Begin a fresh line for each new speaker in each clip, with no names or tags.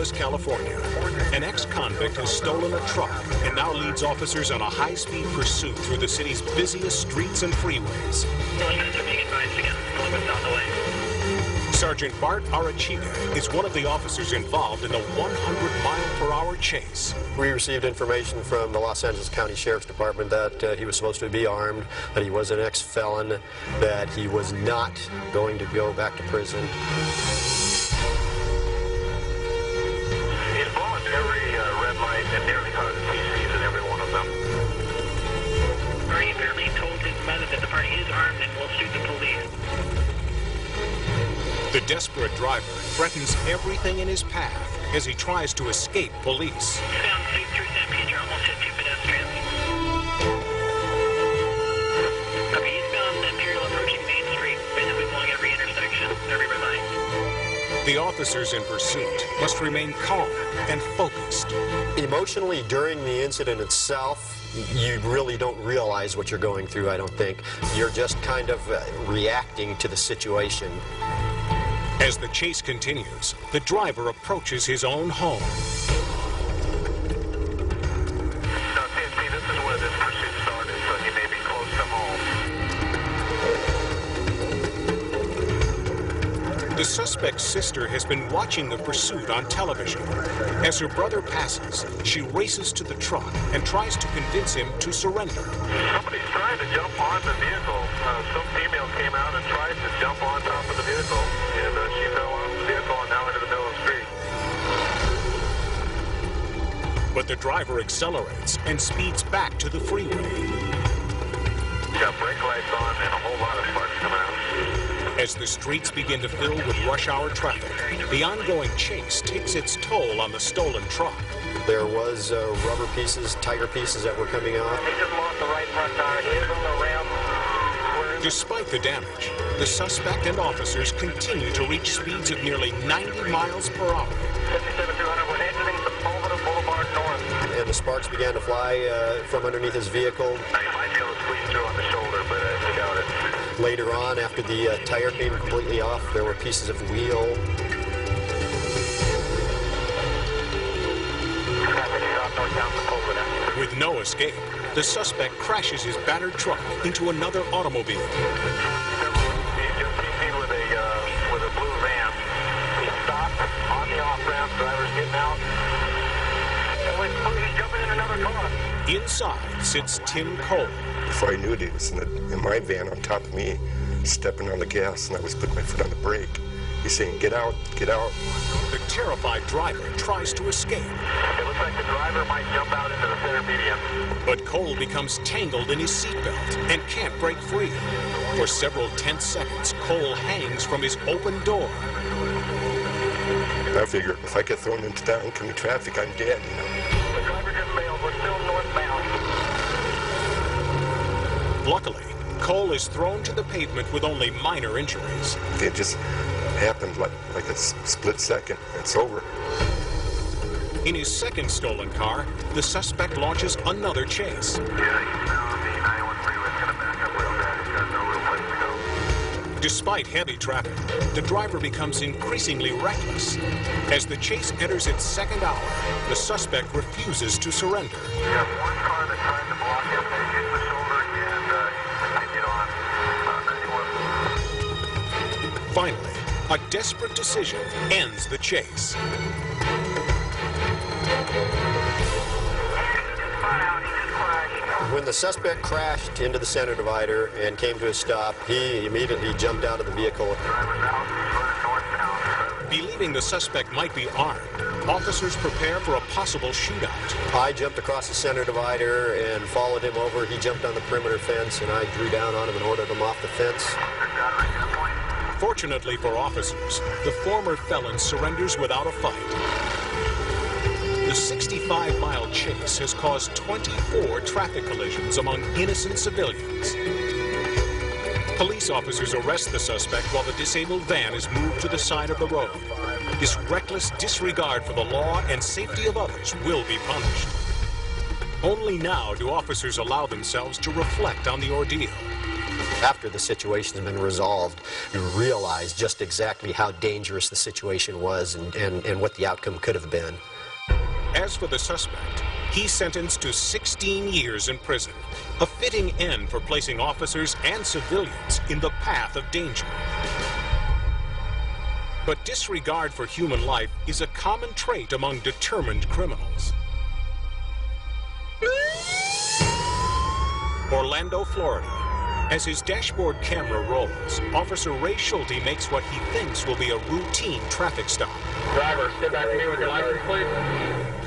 Angeles, California. An ex-convict has stolen a truck and now leads officers on a high-speed pursuit through the city's busiest streets and freeways. Sergeant Bart Arachita is one of the officers involved in the 100-mile-per-hour chase.
We received information from the Los Angeles County Sheriff's Department that he was supposed to be armed, that he was an ex-felon, that he was not going to go back to prison.
He's blown every red light and nearly caused TCs in every one of them.
He apparently told his mother that the party is armed and will shoot the police.
The desperate driver threatens everything in his path as he tries to escape police.
Found suit through San Pedro, almost hit 2 pedestrians. Okay, eastbound Imperial approaching Main Street, basically blowing every intersection, every red light.
The officers in pursuit must remain calm and focused.
Emotionally, during the incident itself, you really don't realize what you're going through, I don't think. You're just kind of reacting to the situation.
As the chase continues, the driver approaches his own home.
Now, CNC, this is where this pursuit started, so he may be close to home.
The suspect's sister has been watching the pursuit on television. As her brother passes, she races to the truck and tries to convince him to surrender.
Somebody's trying to jump on the vehicle. Some female came out and tried to jump on top of the vehicle, and she fell off the vehicle and now into the middle of the street.
But the driver accelerates and speeds back to the freeway.
Got brake lights on and a whole lot of sparks coming out.
As the streets begin to fill with rush hour traffic, the ongoing chase takes its toll on the stolen truck.
There was rubber pieces, tire pieces that were coming off.
He just lost the right front tire. He is on the ramp.
Despite the damage, the suspect and officers continue to reach speeds of nearly 90 miles per hour.
57-200, we're exiting Sepulveda Boulevard North.
And the sparks began to fly from underneath his vehicle.
I might be able to squeeze through on the shoulder, but I doubt it.
Later on, after the tire came completely off, there were pieces of wheel.
With no escape, the suspect crashes his battered truck into another automobile.
He just CC'd with a blue van. He stopped on the off-ramp, driver's getting out. And he's jumping in another car.
Inside sits Tim Cole.
Before I knew it, he was in my van on top of me, stepping on the gas, and I was putting my foot on the brake. He's saying, "Get out, get out."
The terrified driver tries to escape.
It looks like the driver might jump out into the center median.
But Cole becomes tangled in his seatbelt and can't break free. For several tense seconds, Cole hangs from his open door.
I figured if I get thrown into that oncoming traffic, I'm dead, you know.
The driver just bailed. We're still northbound.
Luckily, Cole is thrown to the pavement with only minor injuries.
It just happened like a split second. It's over.
In his second stolen car, the suspect launches another chase.
Yeah, he's now on the 91 freeway. It's going to back up real bad. He's got no real place to go.
Despite heavy traffic, the driver becomes increasingly reckless. As the chase enters its second hour, the suspect refuses to surrender.
We have one car that tried to block him. They hit the shoulder and he continued on 91.
Finally, a desperate decision ends the chase.
When the suspect crashed into the center divider and came to a stop, he immediately jumped out of the vehicle.
Believing the suspect might be armed, officers prepare for a possible shootout.
I jumped across the center divider and followed him over. He jumped on the perimeter fence, and I drew down on him and ordered him off the fence.
Fortunately for officers, the former felon surrenders without a fight. The 65-mile chase has caused 24 traffic collisions among innocent civilians. Police officers arrest the suspect while the disabled van is moved to the side of the road. His reckless disregard for the law and safety of others will be punished. Only now do officers allow themselves to reflect on the ordeal.
After the situation has been resolved, you realize just exactly how dangerous the situation was and what the outcome could have been.
As for the suspect, he's sentenced to 16 years in prison, a fitting end for placing officers and civilians in the path of danger. But disregard for human life is a common trait among determined criminals. Orlando, Florida. As his dashboard camera rolls, Officer Ray Schulte makes what he thinks will be a routine traffic stop.
Driver, step back to me with your license, please.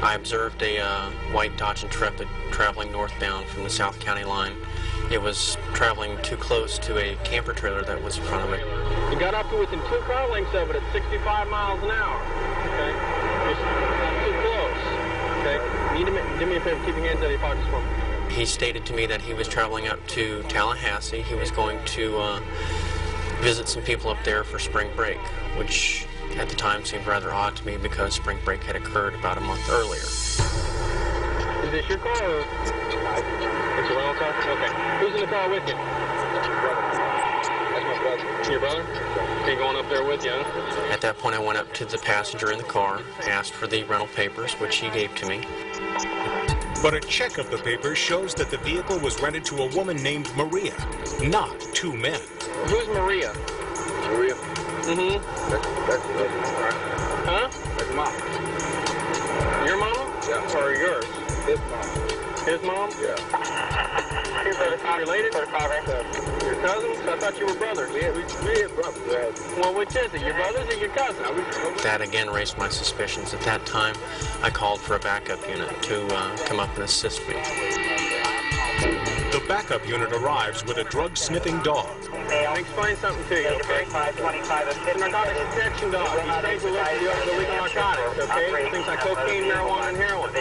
I observed a white Dodge Intrepid traveling northbound from the South County line. It was traveling too close to a camper trailer that was in front of it.
You got up to within 2 car lengths of it at 65 miles an hour. Okay? Just too close. Okay? Do me a favor, keep your hands out of your pockets for me.
He stated to me that he was traveling up to Tallahassee. He was going to visit some people up there for spring break, which at the time seemed rather odd to me because spring break had occurred about a month earlier.
Is this your car or? It's a rental car? Okay. Who's in the car with you? That's my brother. Your brother? He going up there with you, huh?
At that point, I went up to the passenger in the car, asked for the rental papers, which he gave to me.
But a check of the papers shows that the vehicle was rented to a woman named Maria, not 2 men.
Who's Maria?
Maria?
Mm-hmm.
That's mom.
Huh?
That's mom.
Your mama?
Yeah.
Or yours?
His mom.
His mom?
Yeah.
Your brother related? Your cousins? I thought you were brothers.
We had brothers. Yeah.
Well, which is it? Your brothers or your cousins?
That again raised my suspicions. At that time, I called for a backup unit to come up and assist me.
The backup unit arrives with a drug-sniffing dog.
Let me explain something to you, okay? It's a narcotics detection dog. He stays alert to the odor of illegal narcotics, okay? Things like cocaine, marijuana, and heroin.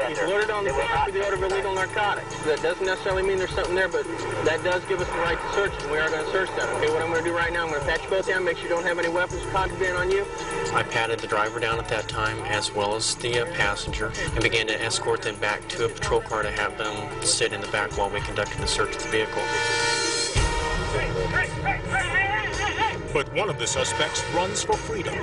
He's alerted on the scene to the odor of illegal narcotics. That doesn't necessarily mean there's something there, but that does give us the right to search it, and we are going to search that, okay? What I'm going to do right now, I'm going to pat you both down, make sure you don't have any weapons or contraband on you.
I patted the driver down at that time, as well as the passenger, and began to escort them back to a patrol car to have them sit in the back while we conducted the search of the vehicle.
But one of the suspects runs for freedom.
He's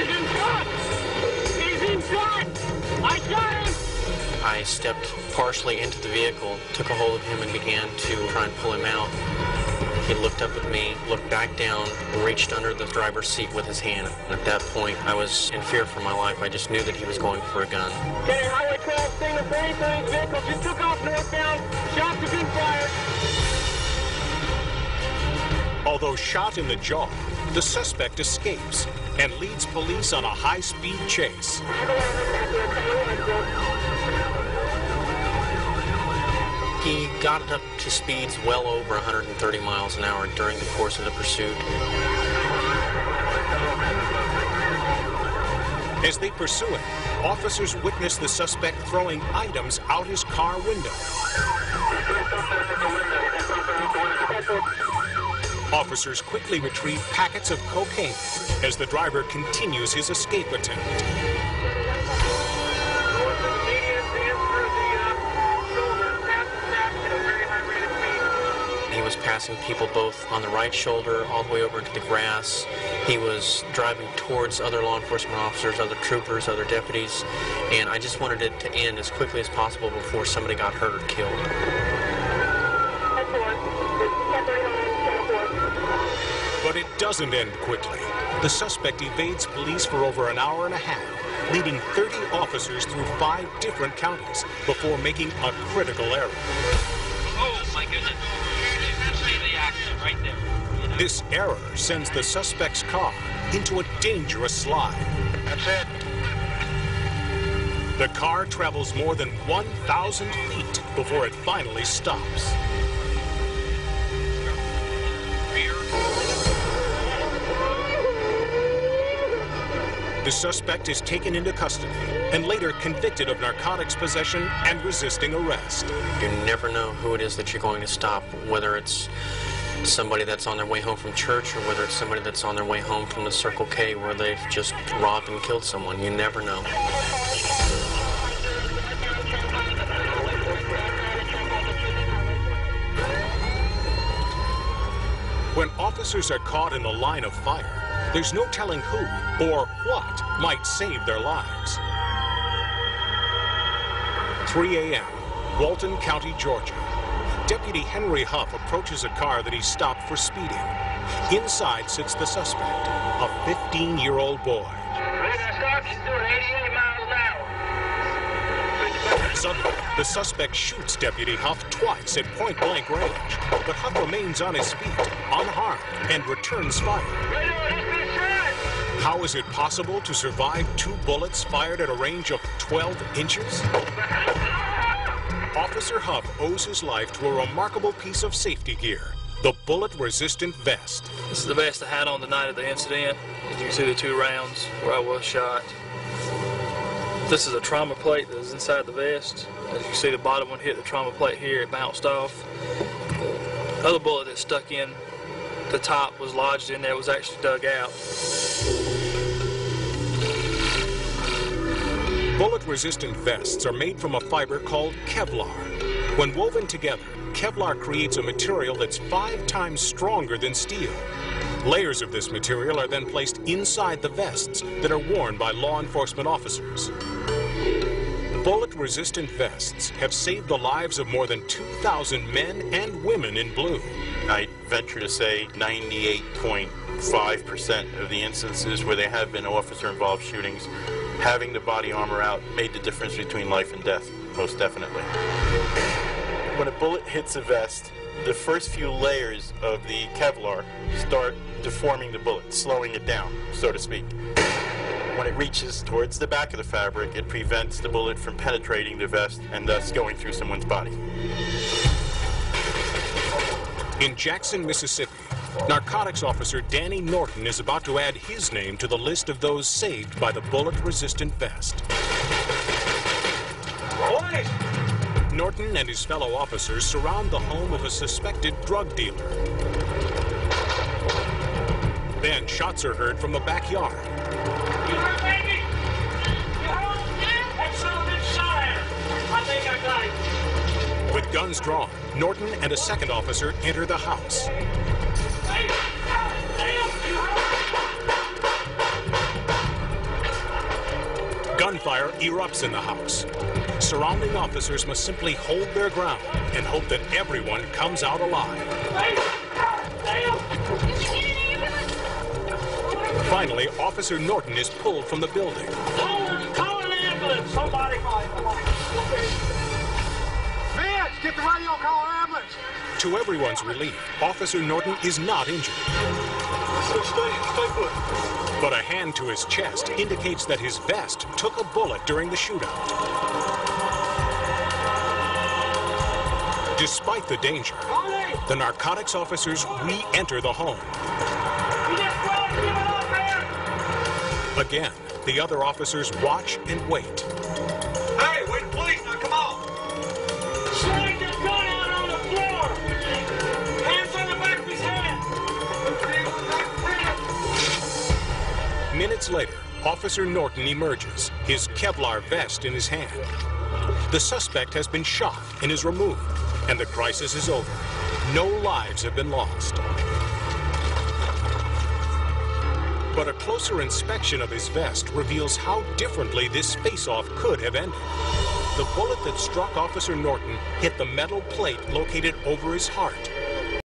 in front! He's in front! I shot him!
I stepped partially into the vehicle, took a hold of him, and began to try and pull him out. He looked up at me, looked back down, reached under the driver's seat with his hand. And at that point, I was in fear for my life. I just knew that he was going for a gun.
Okay, Highway 12, signal 33 vehicle just took off northbound. Shots have been fired.
Although shot in the jaw, the suspect escapes and leads police on a high-speed chase.
He got up to speeds well over 130 miles an hour during the course of the pursuit.
As they pursue him, officers witness the suspect throwing items out his car window. Officers quickly retrieve packets of cocaine as the driver continues his escape attempt.
He was passing people both on the right shoulder all the way over into the grass. He was driving towards other law enforcement officers, other troopers, other deputies, and I just wanted it to end as quickly as possible before somebody got hurt or killed.
But it doesn't end quickly. The suspect evades police for over an hour and a half, leading 30 officers through 5 different counties before making a critical error.
Oh, my goodness. The accident right there.
This error sends the suspect's car into a dangerous slide.
That's it.
The car travels more than 1,000 feet before it finally stops. The suspect is taken into custody and later convicted of narcotics possession and resisting arrest.
You never know who it is that you're going to stop, whether it's somebody that's on their way home from church, or whether it's somebody that's on their way home from the Circle K where they've just robbed and killed someone. You never know.
When officers are caught in the line of fire, there's no telling who or what might save their lives. 3 a.m., Walton County, Georgia. Deputy Henry Huff approaches a car that he stopped for speeding. Inside sits the suspect, a 15-year-old boy.
He's doing 88 miles an hour.
Suddenly, the suspect shoots Deputy Huff twice at point-blank range, but Huff remains on his feet, unharmed, and returns fire. How is it possible to survive 2 bullets fired at a range of 12 inches? Officer Huff owes his life to a remarkable piece of safety gear, the bullet-resistant vest.
This is the vest I had on the night of the incident. As you can see, the 2 rounds where I was shot. This is a trauma plate that is inside the vest. As you can see, the bottom one hit the trauma plate here. It bounced off. The other bullet that stuck in the top was lodged in there, was actually dug out.
Bullet-resistant vests are made from a fiber called Kevlar. When woven together, Kevlar creates a material that's 5 times stronger than steel. Layers of this material are then placed inside the vests that are worn by law enforcement officers. Bullet-resistant vests have saved the lives of more than 2,000 men and women in blue.
I venture to say 98.5% of the instances where there have been officer-involved shootings, having the body armor out made the difference between life and death, most definitely. When a bullet hits a vest, the first few layers of the Kevlar start deforming the bullet, slowing it down, so to speak. When it reaches towards the back of the fabric, it prevents the bullet from penetrating the vest and thus going through someone's body.
In Jackson, Mississippi, narcotics officer Danny Norton is about to add his name to the list of those saved by the bullet-resistant vest.
Boys!
Norton and his fellow officers surround the home of a suspected drug dealer. Then shots are heard from the backyard.
You heard, baby? You heard? That son of a bitch shot at her. I think I got him.
With guns drawn, Norton and a second officer enter the house.
Hey! Damn! You heard?
Gunfire erupts in the house. Surrounding officers must simply hold their ground and hope that everyone comes out alive.
Hey! Damn!
Finally, Officer Norton is pulled from the building.
Call an ambulance! Somebody! Vince, get the radio, call an ambulance!
To everyone's relief, Officer Norton is not injured.
Stay put.
But a hand to his chest indicates that his vest took a bullet during the shootout. Despite the danger, the narcotics officers re-enter the home. Again, the other officers watch and wait.
Hey, wait, please, now come on! Slide your gun out on the floor! Hands on the back of his head!
Minutes later, Officer Norton emerges, his Kevlar vest in his hand. The suspect has been shot and is removed, and the crisis is over. No lives have been lost. But a closer inspection of his vest reveals how differently this face-off could have ended. The bullet that struck Officer Norton hit the metal plate located over his heart.